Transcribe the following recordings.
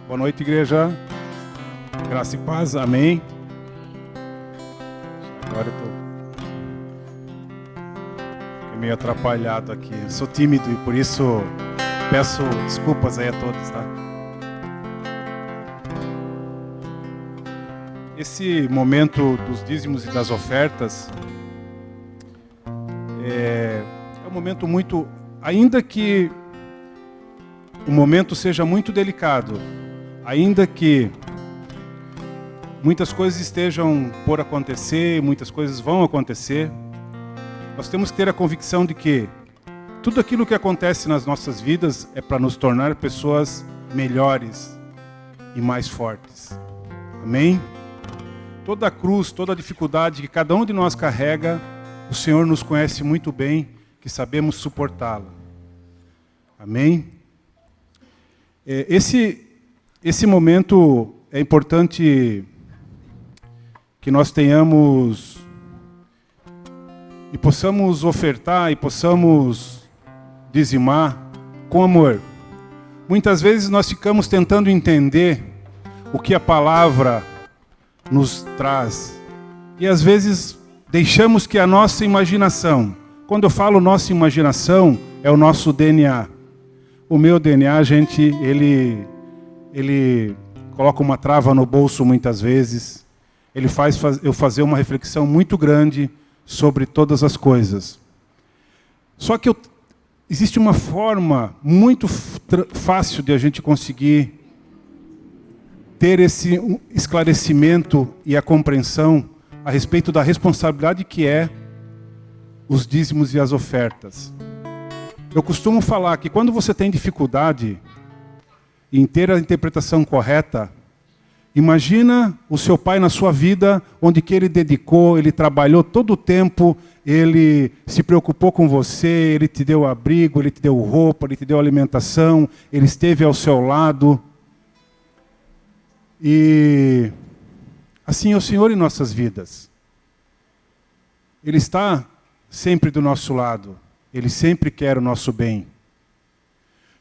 Boa noite, igreja. Graça e paz, amém. Agora eu fiquei meio atrapalhado aqui. Eu sou tímido e por isso peço desculpas aí a todos, tá? Esse momento dos dízimos e das ofertas é um momento muito, ainda que o momento seja muito delicado, ainda que muitas coisas estejam por acontecer, muitas coisas vão acontecer, nós temos que ter a convicção de que tudo aquilo que acontece nas nossas vidas é para nos tornar pessoas melhores e mais fortes. Amém? Toda a cruz, toda a dificuldade que cada um de nós carrega, o Senhor nos conhece muito bem, que sabemos suportá-la. Amém? Esse momento é importante que nós tenhamos e possamos ofertar e possamos dizimar com amor. Muitas vezes nós ficamos tentando entender o que a palavra nos traz e às vezes deixamos que a nossa imaginação, quando eu falo nossa imaginação, é o nosso DNA. O meu DNA, gente, ele coloca uma trava no bolso muitas vezes. Ele faz eu fazer uma reflexão muito grande sobre todas as coisas. Só que existe uma forma muito fácil de a gente conseguir ter esse esclarecimento e a compreensão a respeito da responsabilidade que é os dízimos e as ofertas. Eu costumo falar que quando você tem dificuldade em ter a interpretação correta, imagina o seu pai na sua vida, onde que ele dedicou, ele trabalhou todo o tempo, ele se preocupou com você, ele te deu abrigo, ele te deu roupa, ele te deu alimentação, ele esteve ao seu lado. E assim é o Senhor em nossas vidas. Ele está sempre do nosso lado. Ele sempre quer o nosso bem.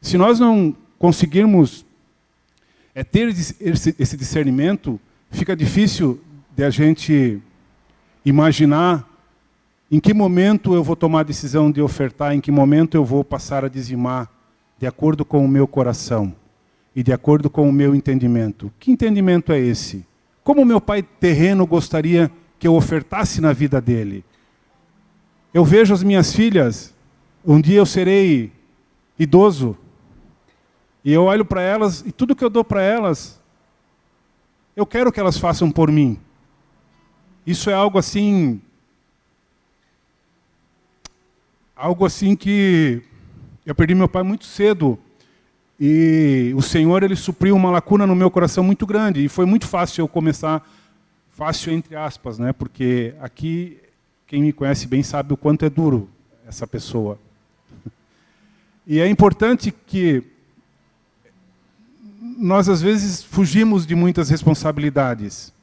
Se nós não conseguirmos ter esse discernimento, fica difícil de a gente imaginar em que momento eu vou tomar a decisão de ofertar, em que momento eu vou passar a dizimar, de acordo com o meu coração e de acordo com o meu entendimento. Que entendimento é esse? Como meu pai terreno gostaria que eu ofertasse na vida dele? Eu vejo as minhas filhas, um dia eu serei idoso, e eu olho para elas, e tudo que eu dou para elas, eu quero que elas façam por mim. Isso é algo assim que eu perdi meu pai muito cedo, e o Senhor, Ele supriu uma lacuna no meu coração muito grande, e foi muito fácil eu começar, fácil entre aspas, né? Porque aqui, quem me conhece bem sabe o quanto é duro essa pessoa. E é importante que nós, às vezes, fugimos de muitas responsabilidades.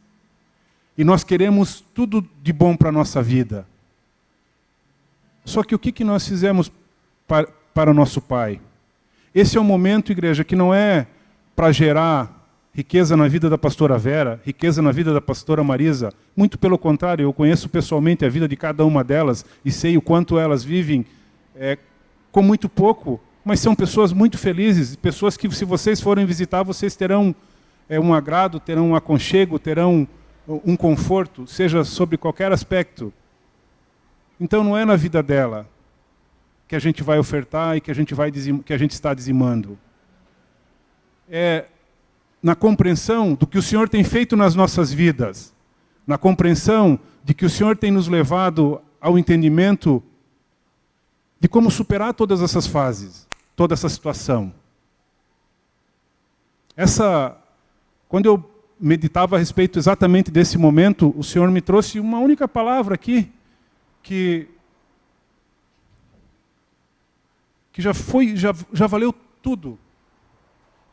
E nós queremos tudo de bom para a nossa vida. Só que o que nós fizemos para o nosso Pai? Esse é um momento, igreja, que não é para gerar riqueza na vida da pastora Vera, riqueza na vida da pastora Marisa. Muito pelo contrário, eu conheço pessoalmente a vida de cada uma delas e sei o quanto elas vivem com muito pouco, mas são pessoas muito felizes, pessoas que, se vocês forem visitar, vocês terão um agrado, terão um aconchego, terão um conforto, seja sobre qualquer aspecto. Então não é na vida dela que a gente vai ofertar e que a gente está dizimando. É na compreensão do que o Senhor tem feito nas nossas vidas, na compreensão de que o Senhor tem nos levado ao entendimento de como superar todas essas fases, toda essa situação. Quando eu meditava a respeito exatamente desse momento, o Senhor me trouxe uma única palavra aqui, que já valeu tudo,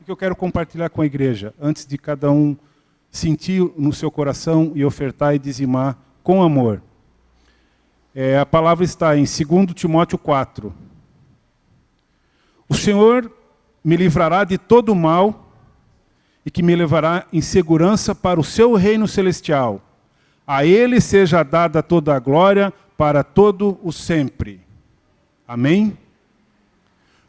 e que eu quero compartilhar com a igreja, antes de cada um sentir no seu coração e ofertar e dizimar com amor. A palavra está em 2 Timóteo 4. O Senhor me livrará de todo mal e que me levará em segurança para o seu reino celestial. A ele seja dada toda a glória para todo o sempre. Amém?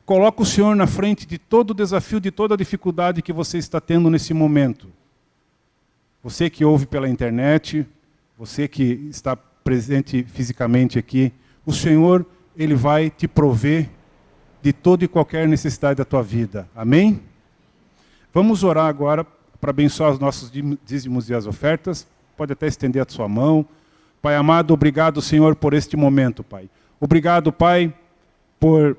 Coloca o Senhor na frente de todo o desafio, de toda a dificuldade que você está tendo nesse momento. Você que ouve pela internet, você que está presente fisicamente aqui, o Senhor, Ele vai te prover de toda e qualquer necessidade da tua vida. Amém? Vamos orar agora para abençoar os nossos dízimos e as ofertas. Pode até estender a sua mão. Pai amado, obrigado, Senhor, por este momento, Pai. Obrigado, Pai, por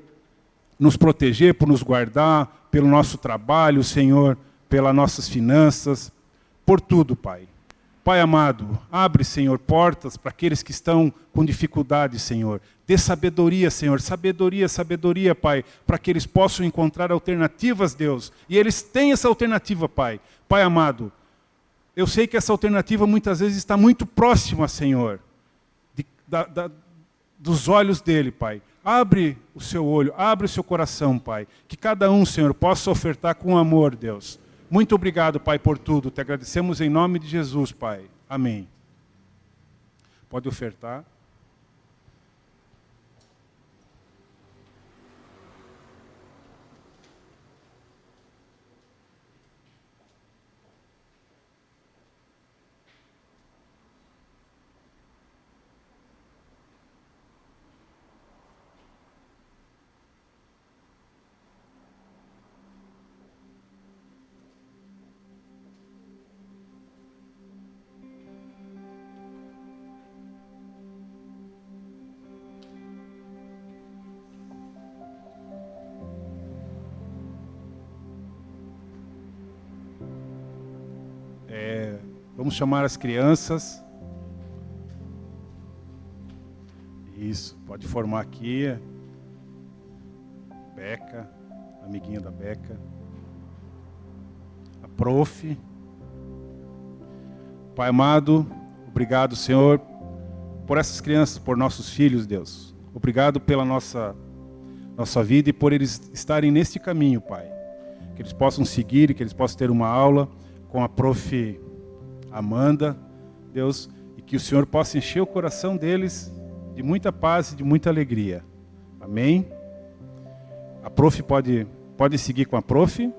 nos proteger, por nos guardar, pelo nosso trabalho, Senhor, pelas nossas finanças, por tudo, Pai. Pai amado, abre, Senhor, portas para aqueles que estão com dificuldade, Senhor. Dê sabedoria, Senhor, sabedoria, Pai, para que eles possam encontrar alternativas, Deus. E eles têm essa alternativa, Pai. Pai amado, eu sei que essa alternativa muitas vezes está muito próxima, Senhor, dos olhos dele, Pai. Abre o seu olho, abre o seu coração, Pai. Que cada um, Senhor, possa ofertar com amor, Deus. Muito obrigado, Pai, por tudo. Te agradecemos em nome de Jesus, Pai. Amém. Pode ofertar. Vamos chamar as crianças. Isso, pode formar aqui. Beca, amiguinha da Beca. A prof. Pai amado, obrigado, Senhor, por essas crianças, por nossos filhos, Deus. Obrigado pela nossa vida e por eles estarem neste caminho, Pai. Que eles possam seguir, que eles possam ter uma aula com a prof. Amanda, Deus, e que o Senhor possa encher o coração deles de muita paz e de muita alegria. Amém? A prof pode seguir com a prof.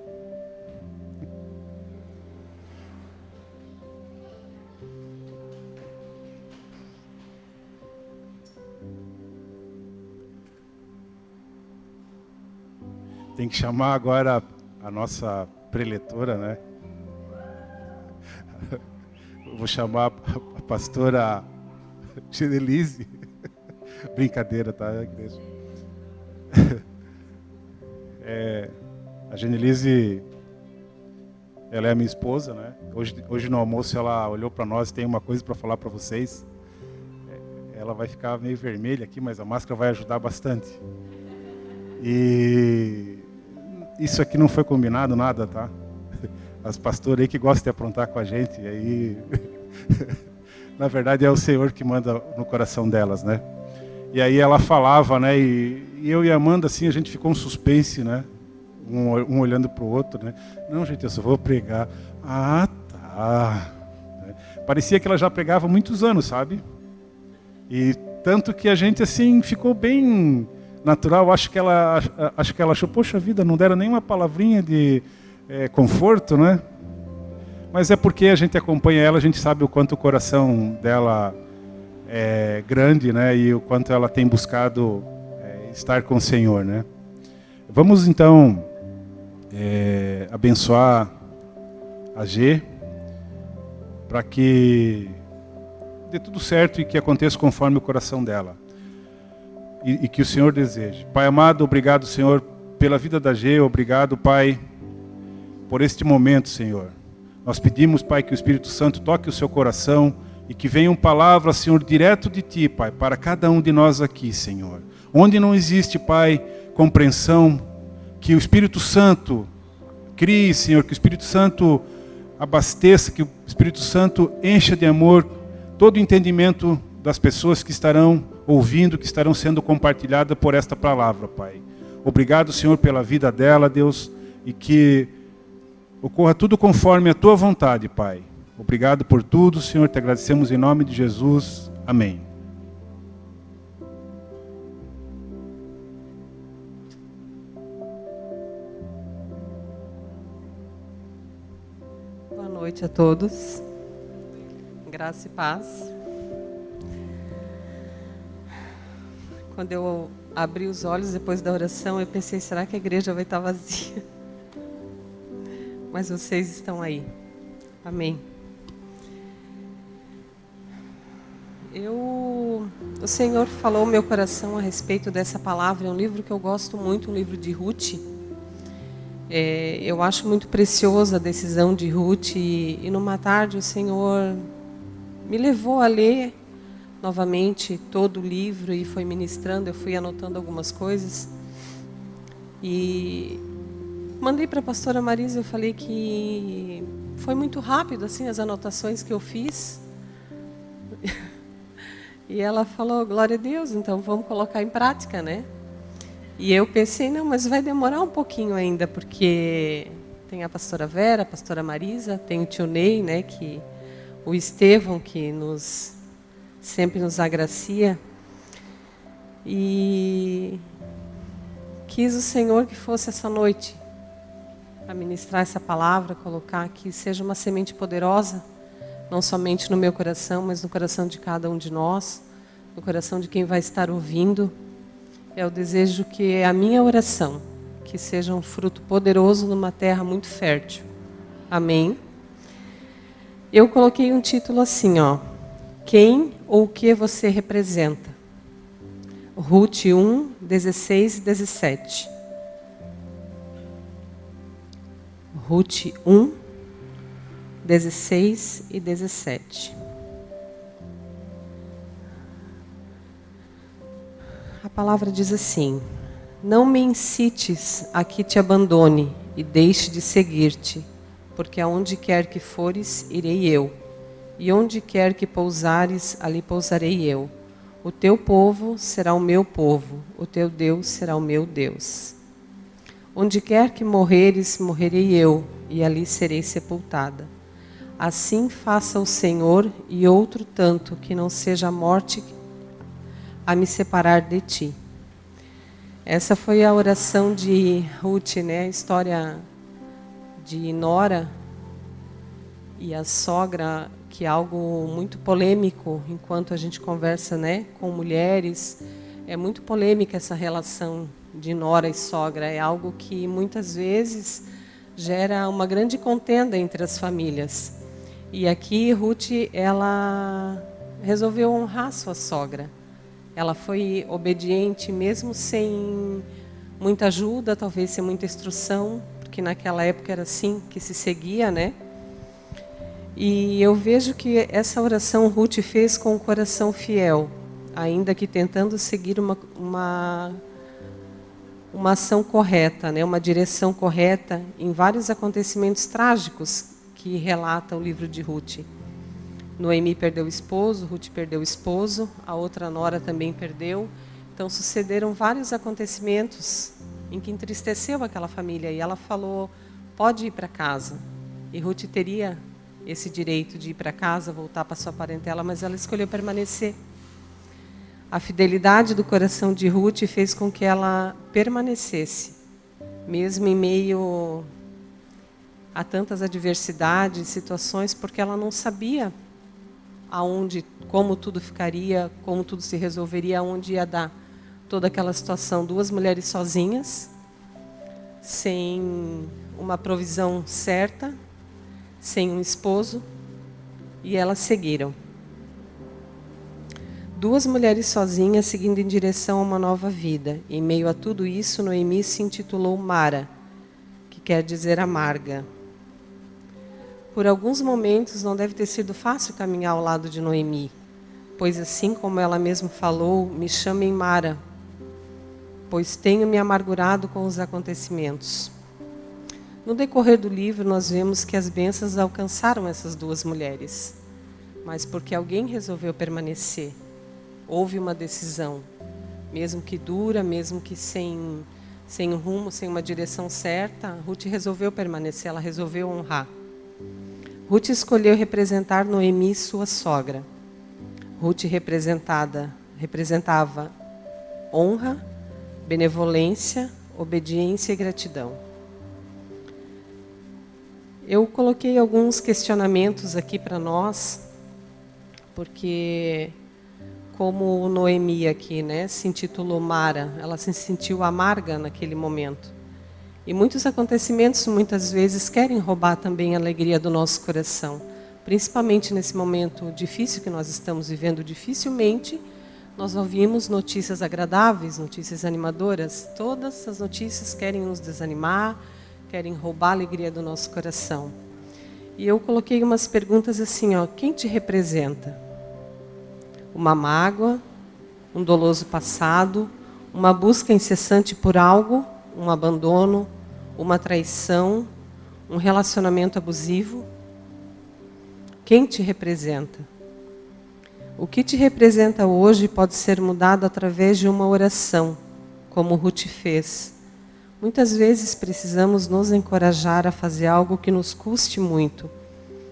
Tem que chamar agora a nossa preletora, né? Vou chamar a pastora Genelise. Brincadeira, tá, igreja? A Genelise, ela é a minha esposa, né? Hoje no almoço ela olhou para nós e tem uma coisa para falar para vocês. Ela vai ficar meio vermelha aqui, mas a máscara vai ajudar bastante. E isso aqui não foi combinado nada, tá? As pastoras aí que gostam de aprontar com a gente, e aí, na verdade é o Senhor que manda no coração delas, né? E aí ela falava, né? E eu e a Amanda, assim, a gente ficou um suspense, né? Um olhando para o outro, né? Não, gente, eu só vou pregar. Ah, tá. Parecia que ela já pregava há muitos anos, sabe? E tanto que a gente, assim, ficou bem natural. Acho que ela achou, poxa vida, não deram nenhuma palavrinha de conforto, né? Mas é porque a gente acompanha ela, a gente sabe o quanto o coração dela é grande, né? E o quanto ela tem buscado estar com o Senhor, né? Vamos então abençoar a G para que dê tudo certo e que aconteça conforme o coração dela e que o Senhor deseje. Pai amado, obrigado, Senhor, pela vida da G, obrigado, Pai, por este momento, Senhor. Nós pedimos, Pai, que o Espírito Santo toque o seu coração e que venham palavras, Senhor, direto de Ti, Pai, para cada um de nós aqui, Senhor. Onde não existe, Pai, compreensão, que o Espírito Santo crie, Senhor, que o Espírito Santo abasteça, que o Espírito Santo encha de amor todo o entendimento das pessoas que estarão ouvindo, que estarão sendo compartilhadas por esta palavra, Pai. Obrigado, Senhor, pela vida dela, Deus, e que Ocorra tudo conforme a tua vontade, Pai. Obrigado por tudo, Senhor, te agradecemos em nome de Jesus. Amém. Boa noite a todos. Graça e paz. Quando eu abri os olhos depois da oração, eu pensei, será que a igreja vai estar vazia? Mas vocês estão aí. Amém. O Senhor falou no meu coração a respeito dessa palavra. É um livro que eu gosto muito, um livro de Ruth. Eu acho muito preciosa a decisão de Ruth. E numa tarde o Senhor me levou a ler novamente todo o livro e foi ministrando. Eu fui anotando algumas coisas. E mandei para a pastora Marisa, eu falei que foi muito rápido assim as anotações que eu fiz. E ela falou, glória a Deus, então vamos colocar em prática, né? E eu pensei, não, mas vai demorar um pouquinho ainda, porque tem a pastora Vera, a pastora Marisa, tem o tio Ney, né, o Estevão, que sempre nos agracia. E quis o Senhor que fosse essa noite a ministrar essa palavra, colocar que seja uma semente poderosa, não somente no meu coração, mas no coração de cada um de nós, no coração de quem vai estar ouvindo. É o desejo que é a minha oração, que seja um fruto poderoso numa terra muito fértil. Amém? Eu coloquei um título assim, ó. Quem ou o que você representa? Ruth 1, 16 e 17. Ruth 1, 16 e 17. A palavra diz assim: não me incites a que te abandone e deixe de seguir-te, porque aonde quer que fores, irei eu, e onde quer que pousares, ali pousarei eu. O teu povo será o meu povo, o teu Deus será o meu Deus. Onde quer que morreres, morrerei eu, e ali serei sepultada. Assim faça o Senhor, e outro tanto, que não seja a morte a me separar de ti. Essa foi a oração de Ruth, né? A história de Nora e a sogra, que é algo muito polêmico enquanto a gente conversa, né, com mulheres. É muito polêmica essa relação de nora e sogra. É algo que muitas vezes gera uma grande contenda entre as famílias. E aqui Ruth, ela resolveu honrar sua sogra. Ela foi obediente mesmo sem muita ajuda, talvez sem muita instrução, porque naquela época era assim que se seguia, né? E eu vejo que essa oração Ruth fez com o coração fiel, ainda que tentando seguir uma ação correta, né? Uma direção correta em vários acontecimentos trágicos que relata o livro de Ruth. Noemi perdeu o esposo, Ruth perdeu o esposo, a outra nora também perdeu. Então sucederam vários acontecimentos em que entristeceu aquela família. E ela falou, pode ir para casa. E Ruth teria esse direito de ir para casa, voltar para sua parentela, mas ela escolheu permanecer. A fidelidade do coração de Ruth fez com que ela permanecesse, mesmo em meio a tantas adversidades, situações, porque ela não sabia como tudo ficaria, como tudo se resolveria, aonde ia dar toda aquela situação. Duas mulheres sozinhas, sem uma provisão certa, sem um esposo, e elas seguiram. Duas mulheres sozinhas seguindo em direção a uma nova vida. Em meio a tudo isso, Noemi se intitulou Mara, que quer dizer amarga. Por alguns momentos não deve ter sido fácil caminhar ao lado de Noemi, pois assim como ela mesma falou, me chamem Mara, pois tenho me amargurado com os acontecimentos. No decorrer do livro nós vemos que as bênçãos alcançaram essas duas mulheres, mas porque alguém resolveu permanecer, houve uma decisão, mesmo que dura, mesmo que sem sem um rumo, sem uma direção certa, Ruth resolveu permanecer, ela resolveu honrar. Ruth escolheu representar Noemi, sua sogra. Ruth representava honra, benevolência, obediência e gratidão. Eu coloquei alguns questionamentos aqui para nós, porque como Noemi aqui, né, se intitulou Mara, ela se sentiu amarga naquele momento. E muitos acontecimentos, muitas vezes, querem roubar também a alegria do nosso coração. Principalmente nesse momento difícil que nós estamos vivendo, dificilmente nós ouvimos notícias agradáveis, notícias animadoras. Todas as notícias querem nos desanimar, querem roubar a alegria do nosso coração. E eu coloquei umas perguntas assim, ó, quem te representa? Uma mágoa, um doloso passado, uma busca incessante por algo, um abandono, uma traição, um relacionamento abusivo? Quem te representa? O que te representa hoje pode ser mudado através de uma oração, como Ruth fez. Muitas vezes precisamos nos encorajar a fazer algo que nos custe muito,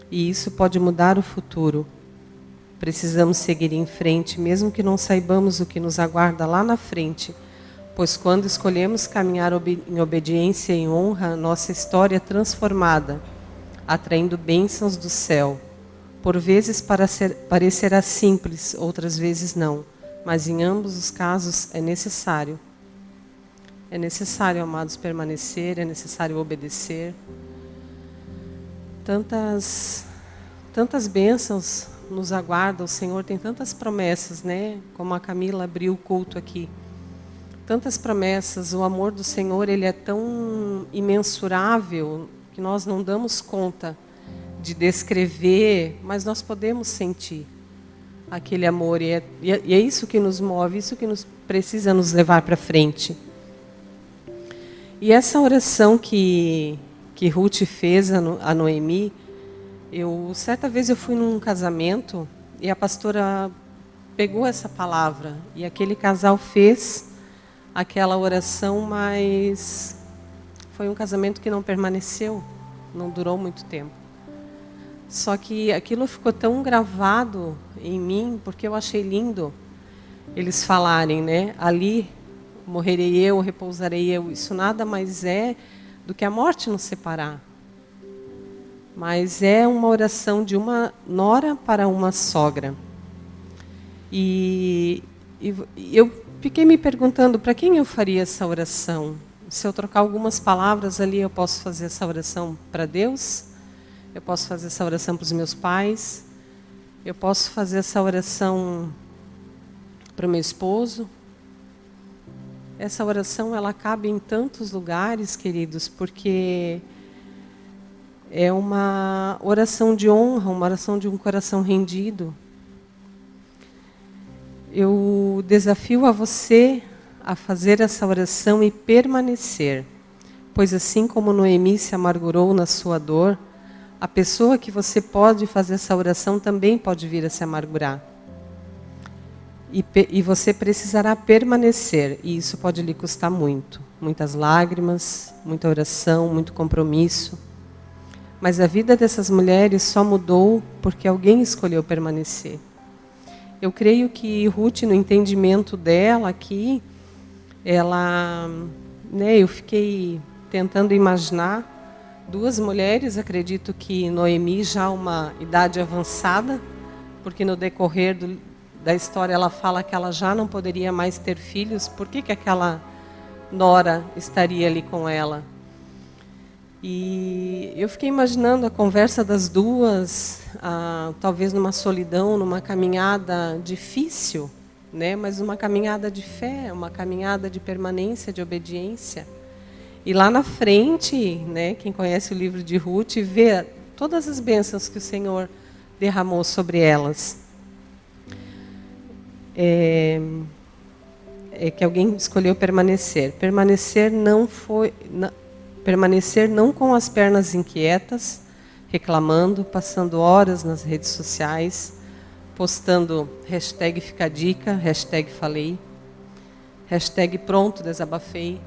e isso pode mudar o futuro. Precisamos seguir em frente, mesmo que não saibamos o que nos aguarda lá na frente, pois quando escolhemos caminhar em obediência e honra, nossa história é transformada, atraindo bênçãos do céu. Por vezes parecerá simples, outras vezes não, mas em ambos os casos é necessário. É necessário, amados, permanecer, é necessário obedecer. Tantas bênçãos nos aguardam, o Senhor tem tantas promessas, né? Como a Camila abriu o culto aqui. Tantas promessas, o amor do Senhor, ele é tão imensurável que nós não damos conta de descrever, mas nós podemos sentir aquele amor. E é isso que nos move, isso que precisa nos levar para frente. E essa oração que Ruth fez a Noemi, certa vez eu fui num casamento e a pastora pegou essa palavra e aquele casal fez aquela oração, mas foi um casamento que não permaneceu, não durou muito tempo. Só que aquilo ficou tão gravado em mim, porque eu achei lindo eles falarem, né? Ali morrerei eu, repousarei eu. Isso nada mais é do que a morte nos separar. Mas é uma oração de uma nora para uma sogra. E eu fiquei me perguntando para quem eu faria essa oração. Se eu trocar algumas palavras ali, eu posso fazer essa oração para Deus? Eu posso fazer essa oração para os meus pais? Eu posso fazer essa oração para o meu esposo? Essa oração, ela cabe em tantos lugares, queridos, porque é uma oração de honra, uma oração de um coração rendido. Eu desafio a você a fazer essa oração e permanecer, pois assim como Noemi se amargurou na sua dor, a pessoa que você pode fazer essa oração também pode vir a se amargurar. E você precisará permanecer, e isso pode lhe custar muito. Muitas lágrimas, muita oração, muito compromisso. Mas a vida dessas mulheres só mudou porque alguém escolheu permanecer. Eu creio que Ruth, no entendimento dela aqui, eu fiquei tentando imaginar duas mulheres, acredito que Noemi já uma idade avançada, porque no decorrer da história ela fala que ela já não poderia mais ter filhos. Por que aquela nora estaria ali com ela? E eu fiquei imaginando a conversa das duas, talvez numa solidão, numa caminhada difícil, né? Mas uma caminhada de fé, uma caminhada de permanência, de obediência. E lá na frente, né, quem conhece o livro de Ruth, vê todas as bênçãos que o Senhor derramou sobre elas. Que alguém escolheu permanecer. Permanecer não com as pernas inquietas, reclamando, passando horas nas redes sociais, postando #ficadica, #falei, #pronto, desabafei.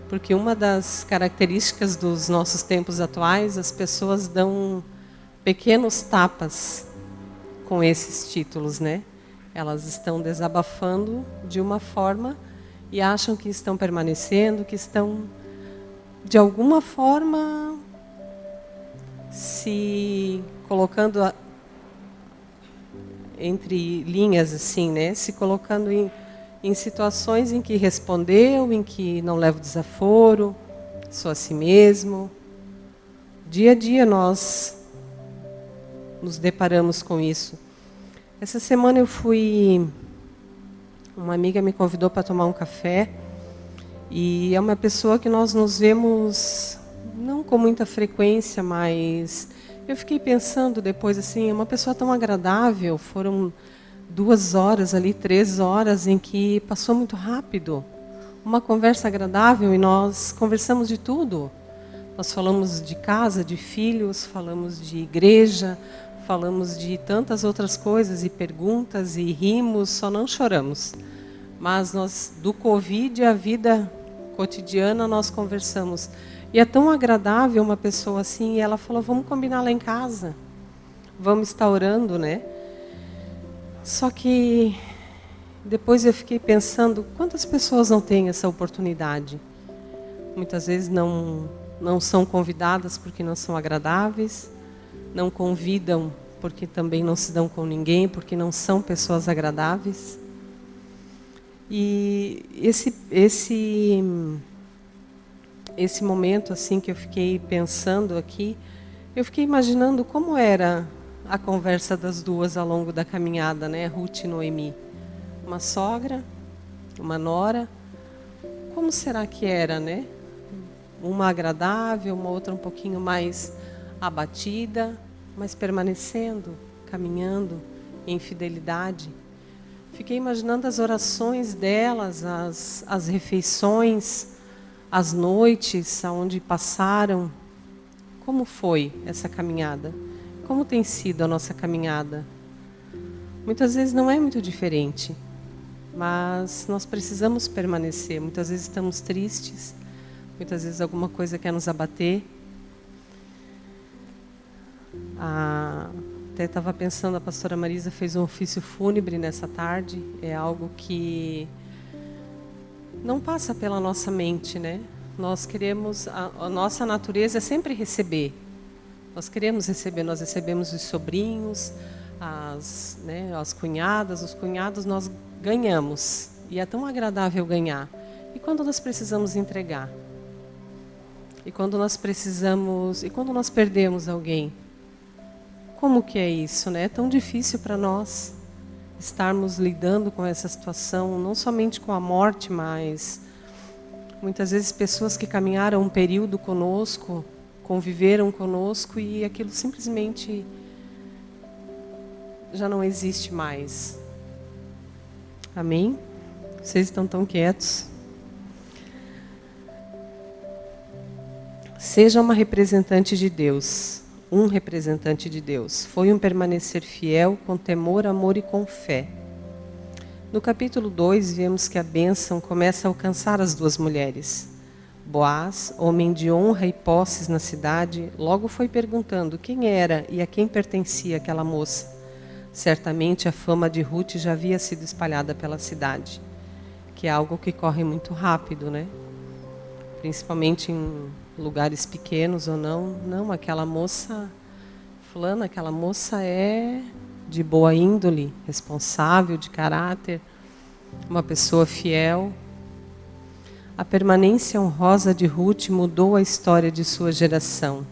Porque uma das características dos nossos tempos atuais, as pessoas dão pequenos tapas com esses títulos, né? Elas estão desabafando de uma forma e acham que estão permanecendo, que estão, de alguma forma, se colocando entre linhas, assim, né? Se colocando em situações em que respondeu, em que não leva o desaforo, sou a si mesmo. Dia a dia nós nos deparamos com isso. Essa semana uma amiga me convidou para tomar um café, e é uma pessoa que nós nos vemos não com muita frequência, mas eu fiquei pensando depois, assim, é uma pessoa tão agradável. Foram 2 horas ali, 3 horas, em que passou muito rápido. Uma conversa agradável, e nós conversamos de tudo. Nós falamos de casa, de filhos, falamos de igreja, falamos de tantas outras coisas e perguntas e rimos, só não choramos. Mas nós, do Covid, a vida cotidiana, nós conversamos. E é tão agradável uma pessoa assim, e ela falou, vamos combinar lá em casa. Vamos estar orando, né? Só que depois eu fiquei pensando, quantas pessoas não têm essa oportunidade? Muitas vezes não são convidadas porque não são agradáveis, não convidam porque também não se dão com ninguém, porque não são pessoas agradáveis. E esse momento assim que eu fiquei pensando aqui, eu fiquei imaginando como era a conversa das duas ao longo da caminhada, né? Ruth e Noemi. Uma sogra, uma nora. Como será que era, né? Uma agradável, uma outra um pouquinho mais abatida, mas permanecendo, caminhando em fidelidade. Fiquei imaginando as orações delas, as refeições, as noites onde passaram. Como foi essa caminhada? Como tem sido a nossa caminhada? Muitas vezes não é muito diferente, mas nós precisamos permanecer. Muitas vezes estamos tristes, muitas vezes alguma coisa quer nos abater. Até estava pensando, a pastora Marisa fez um ofício fúnebre nessa tarde. É algo que não passa pela nossa mente, né? Nós queremos, a nossa natureza é sempre receber. Nós queremos receber, nós recebemos os sobrinhos, as cunhadas, os cunhados, nós ganhamos. E é tão agradável ganhar. E quando nós precisamos entregar? E quando nós perdemos alguém? Como que é isso, né? É tão difícil para nós estarmos lidando com essa situação, não somente com a morte, mas muitas vezes pessoas que caminharam um período conosco, conviveram conosco, e aquilo simplesmente já não existe mais. Amém? Vocês estão tão quietos. Seja uma representante de Deus, um representante de Deus. Foi um permanecer fiel, com temor, amor e com fé. No capítulo 2, vemos que a bênção começa a alcançar as duas mulheres. Boaz, homem de honra e posses na cidade, logo foi perguntando quem era e a quem pertencia aquela moça. Certamente a fama de Ruth já havia sido espalhada pela cidade, que é algo que corre muito rápido, né? Principalmente em lugares pequenos ou não. Não, aquela moça, fulana, aquela moça é de boa índole, responsável, de caráter, uma pessoa fiel. A permanência honrosa de Ruth mudou a história de sua geração.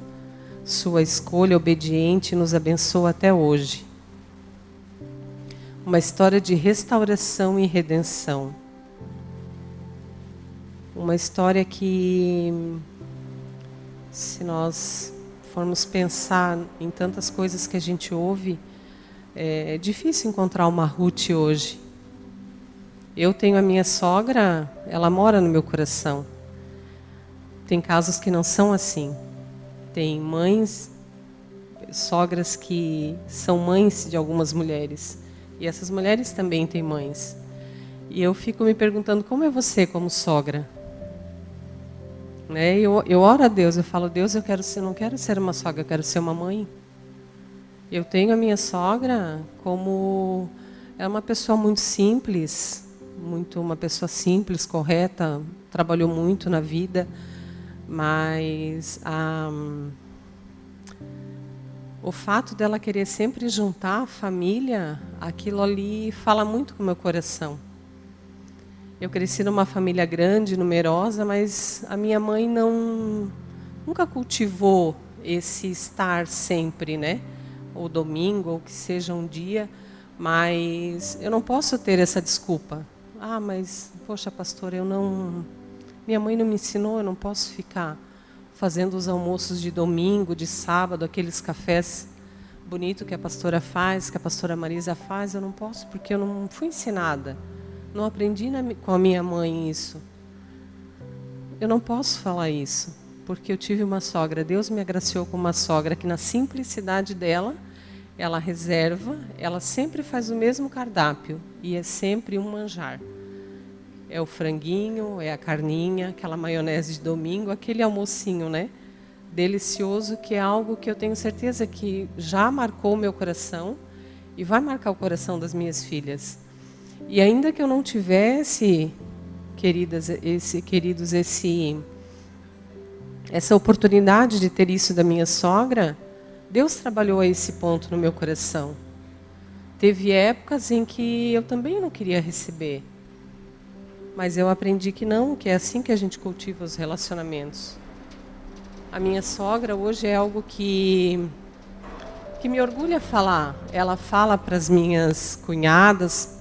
Sua escolha obediente nos abençoa até hoje. Uma história de restauração e redenção. Uma história que, se nós formos pensar em tantas coisas que a gente ouve, é difícil encontrar uma Ruth hoje. Eu tenho a minha sogra, ela mora no meu coração. Tem casos que não são assim. Tem mães, sogras que são mães de algumas mulheres. E essas mulheres também têm mães. E eu fico me perguntando, como é você como sogra? né? Eu oro a Deus, eu falo, Deus, não quero ser uma sogra, eu quero ser uma mãe. Eu tenho a minha sogra como é uma pessoa muito simples, uma pessoa simples, correta, trabalhou muito na vida, mas o fato dela querer sempre juntar a família, aquilo ali fala muito com o meu coração. Eu cresci numa família grande, numerosa, mas a minha mãe nunca cultivou esse estar sempre, né? Ou domingo, ou que seja um dia, mas eu não posso ter essa desculpa. Ah, mas, poxa, pastora, minha mãe não me ensinou, eu não posso ficar fazendo os almoços de domingo, de sábado, aqueles cafés bonitos que a pastora faz, que a pastora Marisa faz, eu não posso porque eu não fui ensinada. Não aprendi com a minha mãe isso. Eu não posso falar isso, porque eu tive uma sogra. Deus me agraciou com uma sogra que, na simplicidade dela, ela reserva, ela sempre faz o mesmo cardápio e é sempre um manjar. É o franguinho, é a carninha, aquela maionese de domingo, aquele almocinho, né? Delicioso, que é algo que eu tenho certeza que já marcou o meu coração e vai marcar o coração das minhas filhas. E ainda que eu não tivesse, queridos, essa oportunidade de ter isso da minha sogra, Deus trabalhou a esse ponto no meu coração. Teve épocas em que eu também não queria receber. Mas eu aprendi que não, que é assim que a gente cultiva os relacionamentos. A minha sogra hoje é algo que me orgulha falar. Ela fala para as minhas cunhadas,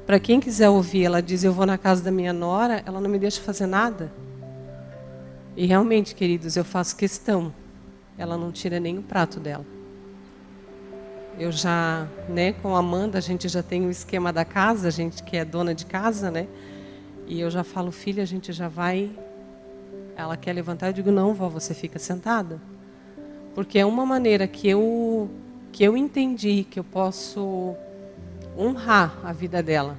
para quem quiser ouvir, ela diz, eu vou na casa da minha nora, ela não me deixa fazer nada. E realmente, queridos, eu faço questão. Ela não tira nem o prato dela. Eu já, né, com a Amanda, a gente já tem o esquema da casa, a gente que é dona de casa, né? E eu já falo, filha, a gente já vai... Ela quer levantar, eu digo, não, vó, você fica sentada. Porque é uma maneira que eu entendi que eu posso honrar a vida dela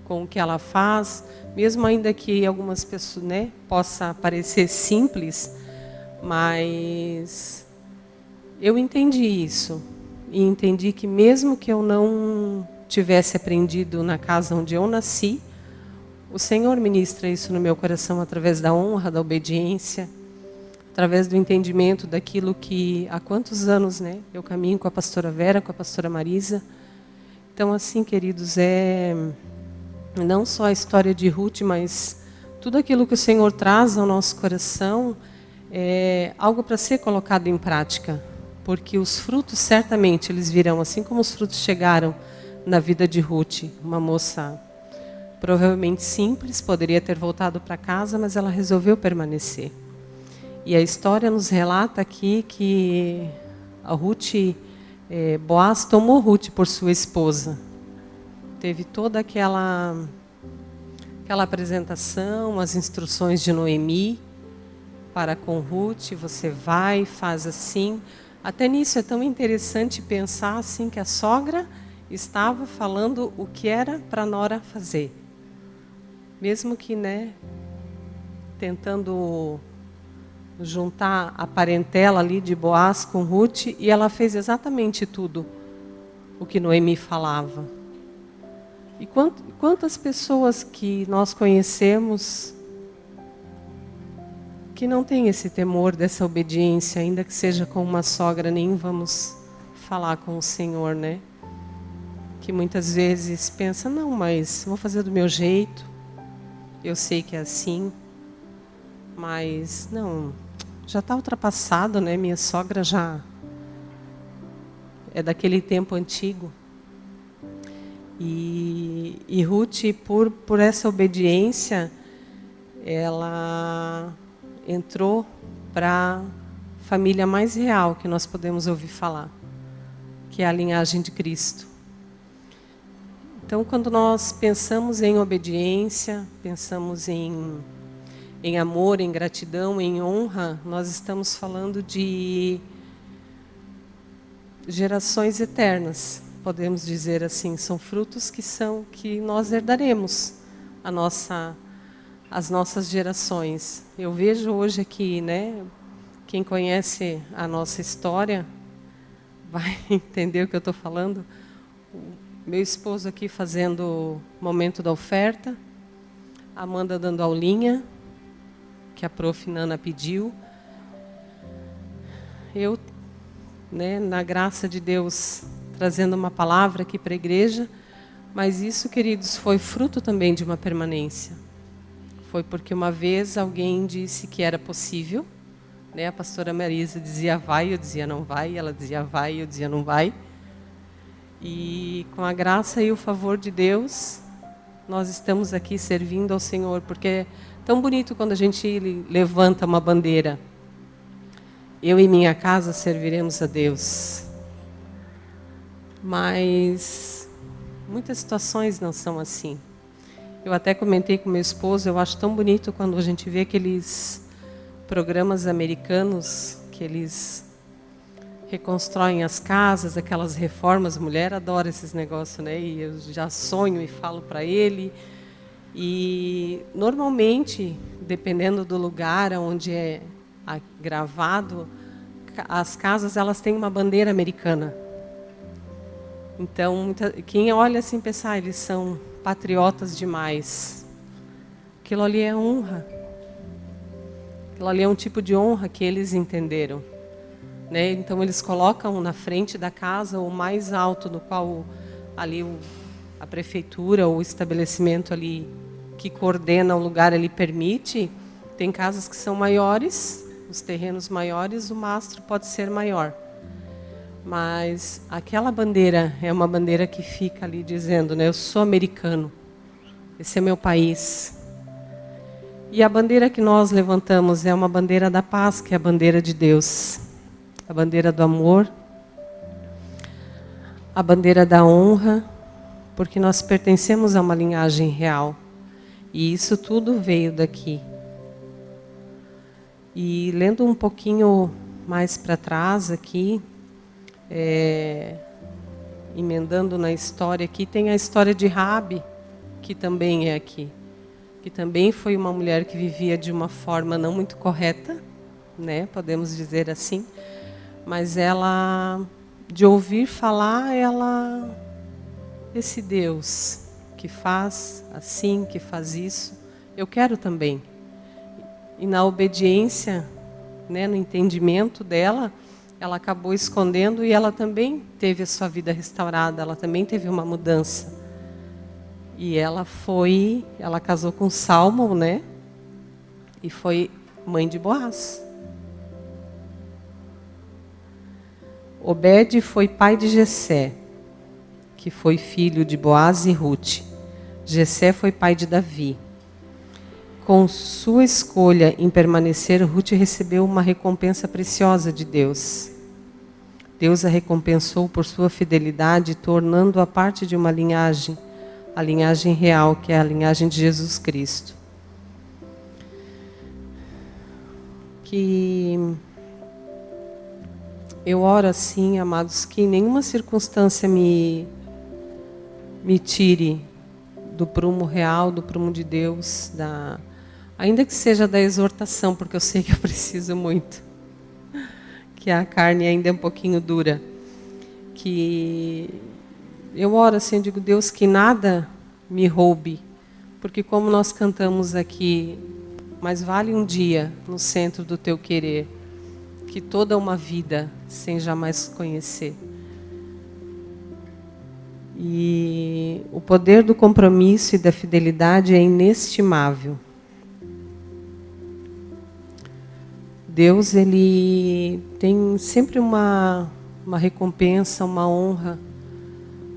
com o que ela faz, mesmo ainda que algumas pessoas, né, possa parecer simples, mas eu entendi isso. E entendi que mesmo que eu não tivesse aprendido na casa onde eu nasci, o Senhor ministra isso no meu coração através da honra, da obediência, através do entendimento daquilo que há quantos anos, né, eu caminho com a pastora Vera, com a pastora Marisa. Então, assim, queridos, é não só a história de Ruth, mas tudo aquilo que o Senhor traz ao nosso coração é algo para ser colocado em prática, porque os frutos certamente eles virão, assim como os frutos chegaram na vida de Ruth, uma moça provavelmente simples, poderia ter voltado para casa, mas ela resolveu permanecer. E a história nos relata aqui que a Ruth, Boaz tomou Ruth por sua esposa. Teve toda aquela apresentação, as instruções de Noemi para com Ruth, você vai, faz assim. Até nisso é tão interessante pensar assim que a sogra estava falando o que era para a nora fazer. Mesmo que, né, tentando juntar a parentela ali de Boaz com Ruth, e ela fez exatamente tudo o que Noemi falava. E quantas pessoas que nós conhecemos que não têm esse temor dessa obediência, ainda que seja com uma sogra, nem vamos falar com o Senhor, né? Que muitas vezes pensa, não, mas vou fazer do meu jeito. Eu sei que é assim, mas não, já está ultrapassado, né? Minha sogra já é daquele tempo antigo. E Ruth, por essa obediência, ela entrou para a família mais real que nós podemos ouvir falar, que é a linhagem de Cristo. Então, quando nós pensamos em obediência, pensamos em amor, em gratidão, em honra, nós estamos falando de gerações eternas, podemos dizer assim, são frutos que nós herdaremos a as nossas gerações. Eu vejo hoje aqui, né, quem conhece a nossa história vai entender o que eu estou falando. O meu esposo aqui fazendo o momento da oferta, a Amanda dando aulinha, que a prof. Nana pediu. Eu, né, na graça de Deus, trazendo uma palavra aqui para a igreja, mas isso, queridos, foi fruto também de uma permanência. Foi porque uma vez alguém disse que era possível, né? A pastora Marisa dizia vai, eu dizia não vai, ela dizia vai, eu dizia não vai. E com a graça e o favor de Deus, nós estamos aqui servindo ao Senhor, porque é tão bonito quando a gente levanta uma bandeira. Eu e minha casa serviremos a Deus. Mas muitas situações não são assim. Eu até comentei com meu esposo, eu acho tão bonito quando a gente vê aqueles programas americanos que eles reconstroem as casas, aquelas reformas. Mulher adora esses negócios, né? E eu já sonho e falo para ele. E normalmente, dependendo do lugar onde é gravado, as casas elas têm uma bandeira americana. Então, quem olha assim pensa, eles são patriotas demais. Aquilo ali é honra. Aquilo ali é um tipo de honra que eles entenderam, né? Então eles colocam na frente da casa o mais alto no qual ali a prefeitura ou o estabelecimento ali que coordena o lugar ele permite. Tem casas que são maiores, os terrenos maiores, o mastro pode ser maior. Mas aquela bandeira é uma bandeira que fica ali dizendo, né, eu sou americano, esse é meu país. E a bandeira que nós levantamos é uma bandeira da paz, que é a bandeira de Deus. A bandeira do amor, a bandeira da honra, porque nós pertencemos a uma linhagem real. E isso tudo veio daqui. E lendo um pouquinho mais para trás aqui, emendando na história aqui, tem a história de Raabe, que também é aqui. Que também foi uma mulher que vivia de uma forma não muito correta, né, podemos dizer assim, mas ela, de ouvir falar, esse Deus que faz assim, que faz isso, eu quero também. E na obediência, né, no entendimento dela, ela acabou escondendo e ela também teve a sua vida restaurada, ela também teve uma mudança. E ela casou com Salmão, né? E foi mãe de Boaz. Obed foi pai de Jessé, que foi filho de Boaz e Ruth. Jessé foi pai de Davi. Com sua escolha em permanecer, Ruth recebeu uma recompensa preciosa de Deus. Deus a recompensou por sua fidelidade, tornando-a parte de uma linhagem, a linhagem real, que é a linhagem de Jesus Cristo. Que eu oro assim, amados, que em nenhuma circunstância me tire do prumo real, do prumo de Deus, ainda que seja da exortação, porque eu sei que eu preciso muito, que a carne ainda é um pouquinho dura. Que eu oro assim, digo, Deus, que nada me roube, porque como nós cantamos aqui, mais vale um dia no centro do teu querer, que toda uma vida sem jamais conhecer. E o poder do compromisso e da fidelidade é inestimável. Deus, ele tem sempre uma recompensa, uma honra,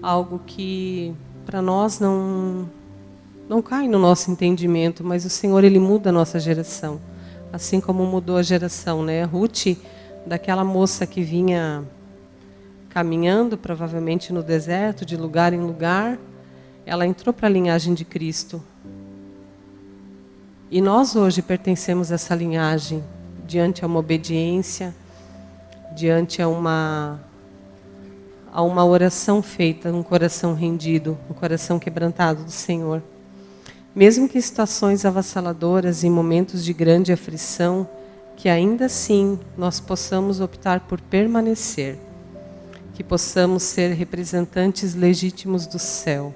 algo que para nós não cai no nosso entendimento, mas o Senhor, ele muda a nossa geração, assim como mudou a geração, né? Ruth, daquela moça que vinha caminhando, provavelmente no deserto, de lugar em lugar, ela entrou para a linhagem de Cristo. E nós hoje pertencemos a essa linhagem, diante a uma obediência, diante a uma oração feita, um coração rendido, um coração quebrantado do Senhor. Mesmo que em situações avassaladoras, em momentos de grande aflição, que ainda assim nós possamos optar por permanecer, que possamos ser representantes legítimos do céu,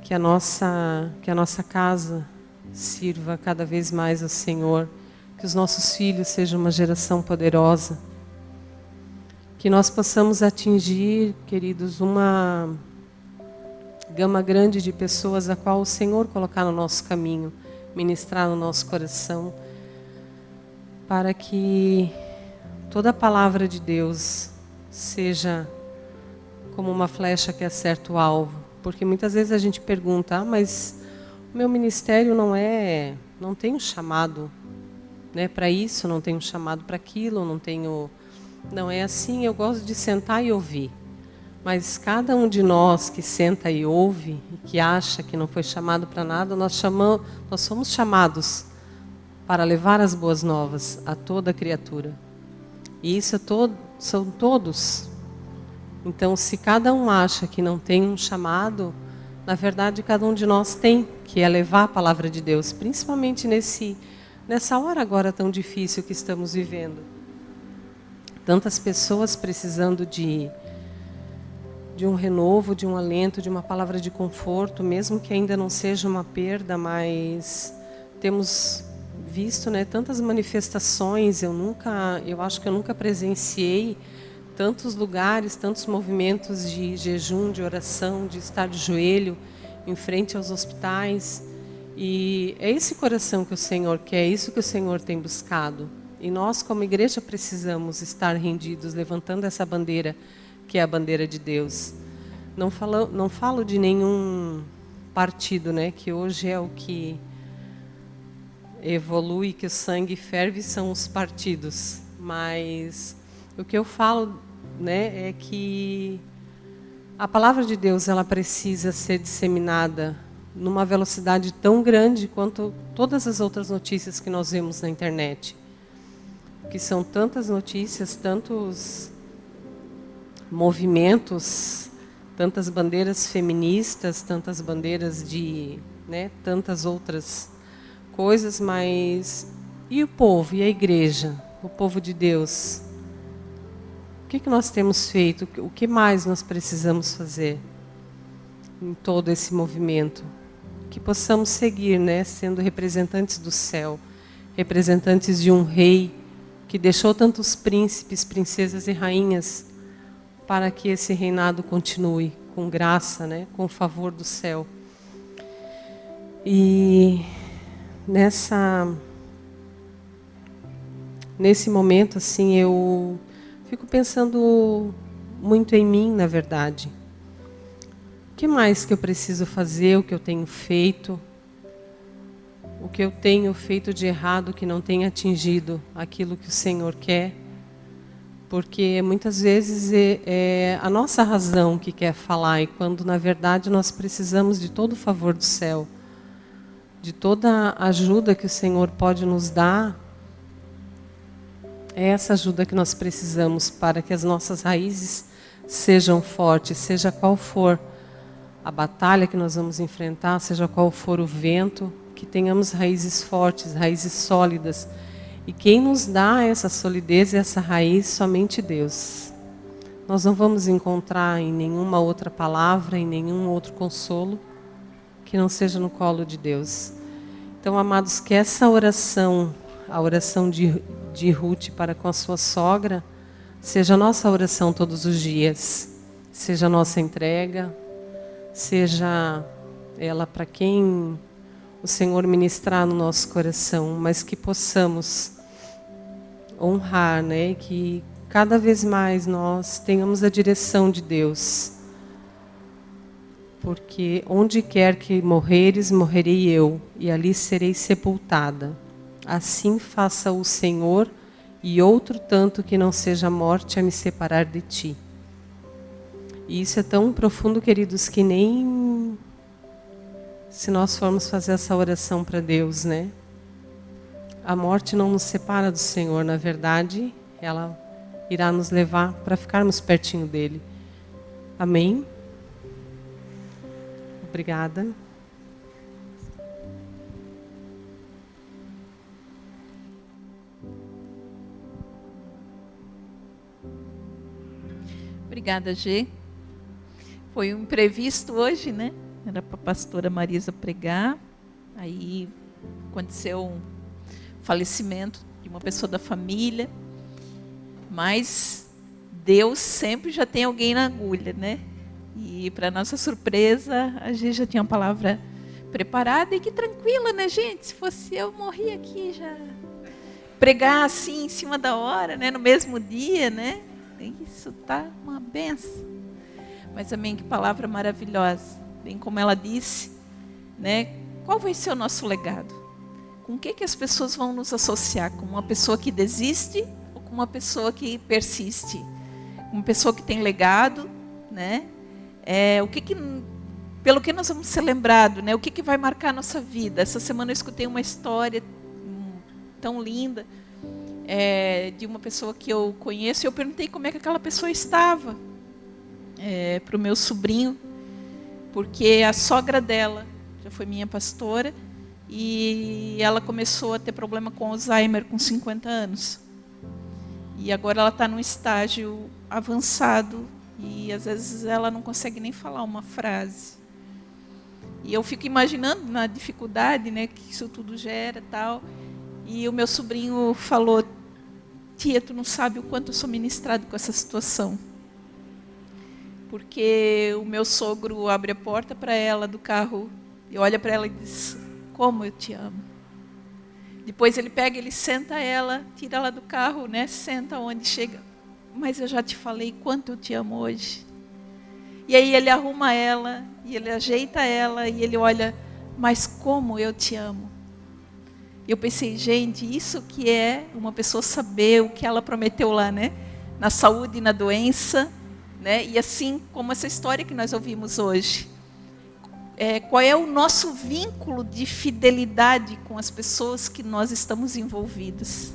que a nossa casa sirva cada vez mais ao Senhor, que os nossos filhos sejam uma geração poderosa, que nós possamos atingir, queridos, uma gama grande de pessoas a qual o Senhor colocar no nosso caminho, ministrar no nosso coração, para que toda a palavra de Deus seja como uma flecha que acerta o alvo. Porque muitas vezes a gente pergunta, mas o meu ministério não tem um chamado, né, para isso, não tem um chamado para aquilo, não é assim, eu gosto de sentar e ouvir. Mas cada um de nós que senta e ouve, e que acha que não foi chamado para nada, nós somos chamados para levar as boas novas a toda criatura. E isso são todos. Então, se cada um acha que não tem um chamado, na verdade, cada um de nós tem, que é levar a palavra de Deus, principalmente nessa hora agora tão difícil que estamos vivendo. Tantas pessoas precisando de um renovo, de um alento, de uma palavra de conforto, mesmo que ainda não seja uma perda, mas temos visto, né, tantas manifestações. Eu acho que eu nunca presenciei tantos lugares, tantos movimentos de jejum, de oração, de estar de joelho em frente aos hospitais. E é esse coração que o Senhor quer, é isso que o Senhor tem buscado. E nós, como igreja, precisamos estar rendidos, levantando essa bandeira, que é a bandeira de Deus. Não falo de nenhum partido, né, que hoje é o que evolui, que o sangue ferve, são os partidos. Mas o que eu falo, né, é que a palavra de Deus, ela precisa ser disseminada numa velocidade tão grande quanto todas as outras notícias que nós vemos na internet. Que são tantas notícias, tantos movimentos, tantas bandeiras feministas, tantas bandeiras de, né, tantas outras coisas, mas e o povo, e a igreja, o povo de Deus? O que nós temos feito? O que mais nós precisamos fazer em todo esse movimento? Que possamos seguir, né, sendo representantes do céu, representantes de um rei que deixou tantos príncipes, princesas e rainhas para que esse reinado continue com graça, né, com o favor do céu. E nesse momento, assim, eu fico pensando muito em mim, na verdade. O que mais que eu preciso fazer, o que eu tenho feito? O que eu tenho feito de errado que não tenha atingido aquilo que o Senhor quer? Porque muitas vezes é a nossa razão que quer falar, e quando na verdade nós precisamos de todo o favor do céu, de toda a ajuda que o Senhor pode nos dar. É essa ajuda que nós precisamos para que as nossas raízes sejam fortes, seja qual for a batalha que nós vamos enfrentar, seja qual for o vento, que tenhamos raízes fortes, raízes sólidas. E quem nos dá essa solidez e essa raiz, somente Deus. Nós não vamos encontrar em nenhuma outra palavra, em nenhum outro consolo, que não seja no colo de Deus. Então, amados, que essa oração, a oração de Ruth para com a sua sogra, seja a nossa oração todos os dias, seja a nossa entrega, seja ela para quem o Senhor ministrar no nosso coração, mas que possamos honrar, né? Que cada vez mais nós tenhamos a direção de Deus. Porque onde quer que morreres, morrerei eu, e ali serei sepultada. Assim faça o Senhor, e outro tanto que não seja a morte a me separar de ti. E isso é tão profundo, queridos, que nem se nós formos fazer essa oração para Deus, né? A morte não nos separa do Senhor, na verdade, ela irá nos levar para ficarmos pertinho dele. Amém? Obrigada. Obrigada, Gê. Foi um imprevisto hoje, né? Era para a pastora Marisa pregar. Aí aconteceu um falecimento de uma pessoa da família. Mas Deus sempre já tem alguém na agulha, né? E para nossa surpresa, a Gê já tinha uma palavra preparada. E que tranquila, né, gente? Se fosse eu, morria aqui já. Pregar assim em cima da hora, né? No mesmo dia, né? Isso tá uma benção. Mas amém, que palavra maravilhosa. Bem como ela disse, né? Qual vai ser o nosso legado? Com o que as pessoas vão nos associar? Com uma pessoa que desiste ou com uma pessoa que persiste? Uma pessoa que tem legado, né? Pelo que nós vamos ser lembrados, né? O que vai marcar a nossa vida? Essa semana eu escutei uma história tão linda de uma pessoa que eu conheço, e eu perguntei como é que aquela pessoa estava para o meu sobrinho, porque a sogra dela já foi minha pastora, e ela começou a ter problema com Alzheimer com 50 anos. E agora ela está num estágio avançado, e às vezes ela não consegue nem falar uma frase. E eu fico imaginando na dificuldade, né, que isso tudo gera, tal. E o meu sobrinho falou: tia, tu não sabe o quanto eu sou ministrado com essa situação. Porque o meu sogro abre a porta para ela do carro e olha para ela e diz: como eu te amo. Depois ele pega, ele senta ela, tira ela do carro, né, senta onde chega. Mas eu já te falei quanto eu te amo hoje. E aí ele arruma ela, e ele ajeita ela, e ele olha: mas como eu te amo. Eu pensei, gente, isso que é uma pessoa saber o que ela prometeu lá, né? Na saúde e na doença, né? E assim como essa história que nós ouvimos hoje. Qual é o nosso vínculo de fidelidade com as pessoas que nós estamos envolvidos?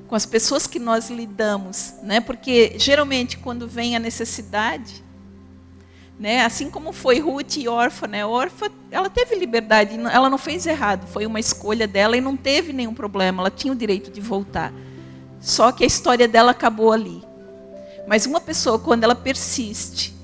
Com as pessoas que nós lidamos, né? Porque geralmente quando vem a necessidade, né? Assim como foi Ruth e Orfa, né? Orfa, ela teve liberdade, ela não fez errado, foi uma escolha dela e não teve nenhum problema, ela tinha o direito de voltar. Só que a história dela acabou ali. Mas uma pessoa, quando ela persiste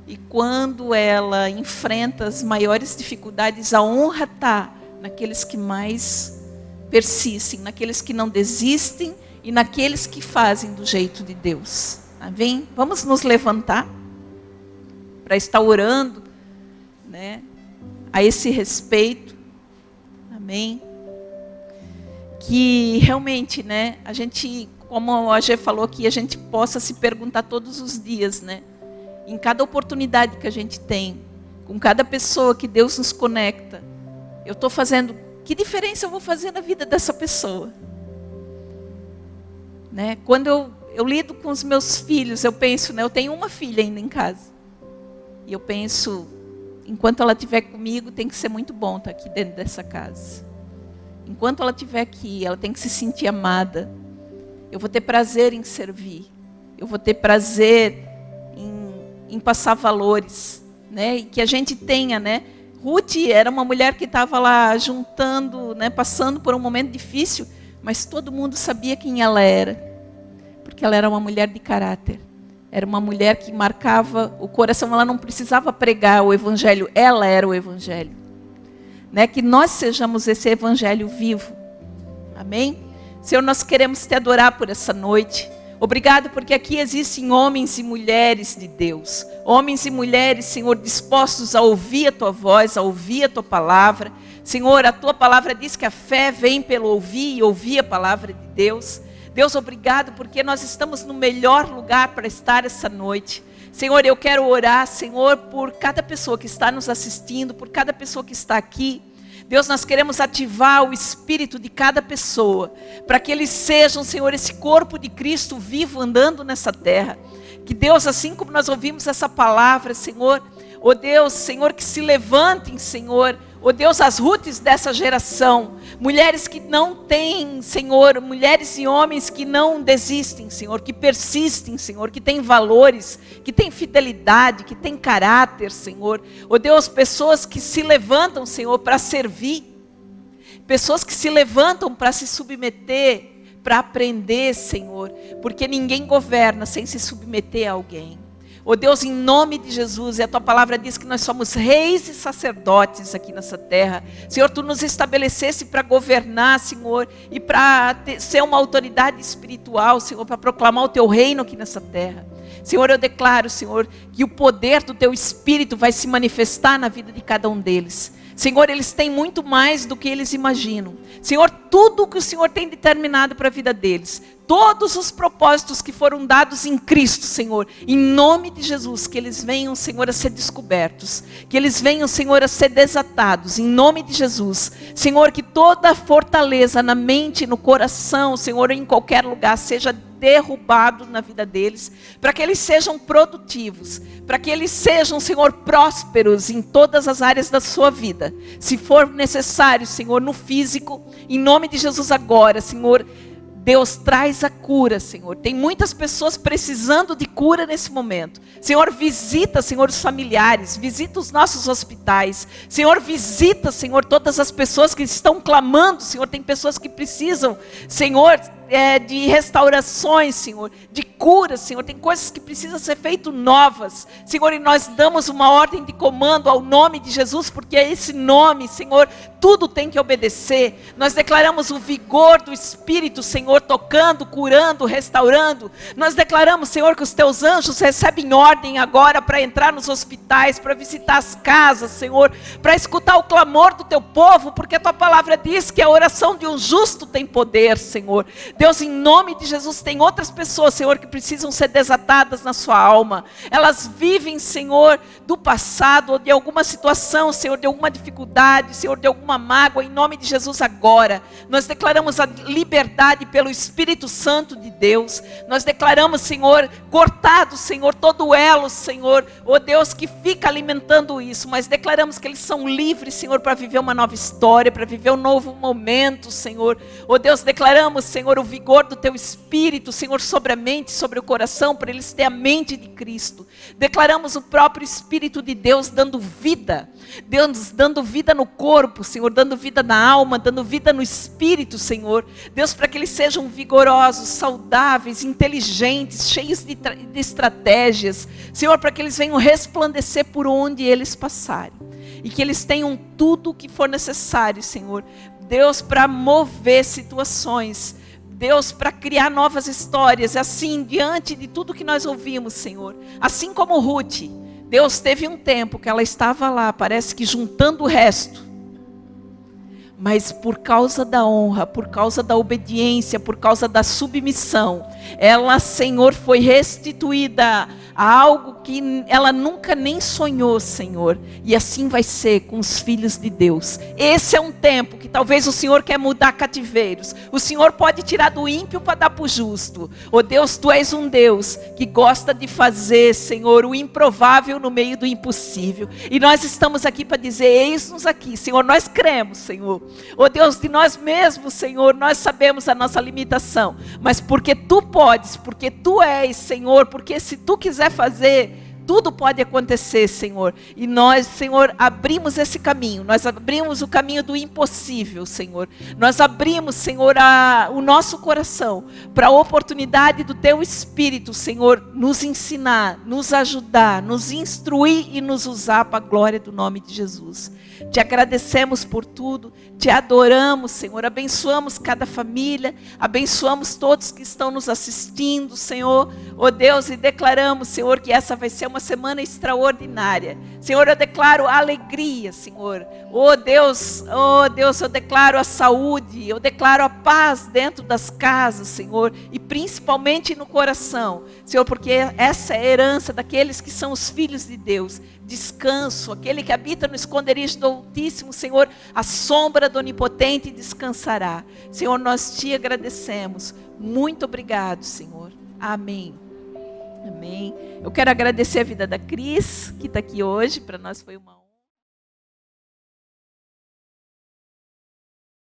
e quando ela enfrenta as maiores dificuldades, a honra está naqueles que mais persistem, naqueles que não desistem e naqueles que fazem do jeito de Deus. Amém? Vamos nos levantar para estar orando, né, a esse respeito. Amém? Que realmente, né, a gente, como a Gê falou aqui, a gente possa se perguntar todos os dias, né, em cada oportunidade que a gente tem, com cada pessoa que Deus nos conecta, eu estou fazendo, que diferença eu vou fazer na vida dessa pessoa? Né? Quando eu lido com os meus filhos, eu penso, né, eu tenho uma filha ainda em casa. E eu penso, enquanto ela estiver comigo, tem que ser muito bom estar aqui dentro dessa casa. Enquanto ela estiver aqui, ela tem que se sentir amada. Eu vou ter prazer em servir. Eu vou ter prazer em passar valores, né? E que a gente tenha, né? Ruth era uma mulher que estava lá juntando, né? Passando por um momento difícil, mas todo mundo sabia quem ela era. Porque ela era uma mulher de caráter. Era uma mulher que marcava o coração, ela não precisava pregar o evangelho, ela era o evangelho. Né? Que nós sejamos esse evangelho vivo. Amém? Senhor, nós queremos te adorar por essa noite. Obrigado porque aqui existem homens e mulheres de Deus. Homens e mulheres, Senhor, dispostos a ouvir a tua voz, a ouvir a tua palavra. Senhor, a tua palavra diz que a fé vem pelo ouvir e ouvir a palavra de Deus. Deus, obrigado porque nós estamos no melhor lugar para estar essa noite. Senhor, eu quero orar, Senhor, por cada pessoa que está nos assistindo, por cada pessoa que está aqui. Deus, nós queremos ativar o espírito de cada pessoa, para que eles sejam, Senhor, esse corpo de Cristo vivo andando nessa terra. Que Deus, assim como nós ouvimos essa palavra, Senhor, ó Deus, Senhor, que se levantem, Senhor, ó Deus, as Rutes dessa geração, mulheres que não têm, Senhor, mulheres e homens que não desistem, Senhor, que persistem, Senhor, que têm valores, que têm fidelidade, que têm caráter, Senhor. Ó Deus, pessoas que se levantam, Senhor, para servir, pessoas que se levantam para se submeter, para aprender, Senhor, porque ninguém governa sem se submeter a alguém. Ó Deus, em nome de Jesus, e a tua palavra diz que nós somos reis e sacerdotes aqui nessa terra. Senhor, tu nos estabelecesse para governar, Senhor, e para ser uma autoridade espiritual, Senhor, para proclamar o teu reino aqui nessa terra. Senhor, eu declaro, Senhor, que o poder do teu Espírito vai se manifestar na vida de cada um deles. Senhor, eles têm muito mais do que eles imaginam. Senhor, tudo o que o Senhor tem determinado para a vida deles, todos os propósitos que foram dados em Cristo, Senhor, em nome de Jesus, que eles venham, Senhor, a ser descobertos, que eles venham, Senhor, a ser desatados, em nome de Jesus. Senhor, que toda fortaleza na mente, no coração, Senhor, em qualquer lugar, seja derrubado na vida deles, para que eles sejam produtivos, para que eles sejam, Senhor, prósperos em todas as áreas da sua vida. Se for necessário, Senhor, no físico, em nome de Jesus agora, Senhor, Deus, traz a cura, Senhor. Tem muitas pessoas precisando de cura nesse momento. Senhor, visita, Senhor, os familiares, visita os nossos hospitais. Senhor, visita, Senhor, todas as pessoas que estão clamando, Senhor. Tem pessoas que precisam, Senhor, de restaurações, Senhor, de cura, Senhor. Tem coisas que precisam ser feitas novas, Senhor, e nós damos uma ordem de comando ao nome de Jesus, porque é esse nome, Senhor, tudo tem que obedecer. Nós declaramos o vigor do Espírito, Senhor, tocando, curando, restaurando. Nós declaramos, Senhor, que os teus anjos recebem ordem agora para entrar nos hospitais, para visitar as casas, Senhor, para escutar o clamor do teu povo, porque a tua palavra diz que a oração de um justo tem poder, Senhor. Deus, em nome de Jesus, tem outras pessoas, Senhor, que precisam ser desatadas na sua alma. Elas vivem, Senhor, do passado, ou de alguma situação, Senhor, de alguma dificuldade, Senhor, de alguma mágoa. Em nome de Jesus agora, nós declaramos a liberdade pelo Espírito Santo de Deus. Nós declaramos, Senhor, cortado, Senhor, todo o elo, Senhor, ó Deus, que fica alimentando isso. Mas declaramos que eles são livres, Senhor, para viver uma nova história, para viver um novo momento, Senhor. Ó Deus, declaramos, Senhor, o vigor do teu Espírito, Senhor, sobre a mente, sobre o coração, para eles terem a mente de Cristo. Declaramos o próprio Espírito de Deus dando vida, Deus dando vida no corpo, Senhor, dando vida na alma, dando vida no Espírito, Senhor. Deus, para que eles sejam vigorosos, saudáveis, inteligentes, cheios de estratégias, Senhor, para que eles venham resplandecer por onde eles passarem, e que eles tenham tudo o que for necessário, Senhor, Deus, para mover situações, Deus, para criar novas histórias, assim, diante de tudo que nós ouvimos, Senhor. Assim como Ruth, Deus, teve um tempo que ela estava lá, parece que juntando o resto. Mas por causa da honra, por causa da obediência, por causa da submissão, ela, Senhor, foi restituída a algo que ela nunca nem sonhou, Senhor. E assim vai ser com os filhos de Deus. Esse é um tempo que talvez o Senhor quer mudar cativeiros. O Senhor pode tirar do ímpio para dar para o justo. Oh Deus, tu és um Deus que gosta de fazer, Senhor, o improvável no meio do impossível. E nós estamos aqui para dizer, eis-nos aqui, Senhor, nós cremos, Senhor. Oh Deus, de nós mesmos, Senhor, nós sabemos a nossa limitação. Mas porque tu podes, porque tu és, Senhor, porque se tu quiser fazer, tudo pode acontecer, Senhor. E nós, Senhor, abrimos esse caminho. Nós abrimos o caminho do impossível, Senhor. Nós abrimos, Senhor, o nosso coração para a oportunidade do Teu Espírito, Senhor, nos ensinar, nos ajudar, nos instruir e nos usar para a glória do nome de Jesus. Te agradecemos por tudo, te adoramos, Senhor, abençoamos cada família, abençoamos todos que estão nos assistindo, Senhor, ó Deus, e declaramos, Senhor, que essa vai ser uma semana extraordinária. Senhor, eu declaro a alegria, Senhor, ó Deus, eu declaro a saúde, eu declaro a paz dentro das casas, Senhor, e principalmente no coração, Senhor, porque essa é a herança daqueles que são os filhos de Deus. Descanso, aquele que habita no esconderijo do Altíssimo, Senhor, a sombra do Onipotente descansará. Senhor, nós te agradecemos. Muito obrigado, Senhor. Amém. Amém. Eu quero agradecer a vida da Cris, que está aqui hoje. Para nós foi uma honra.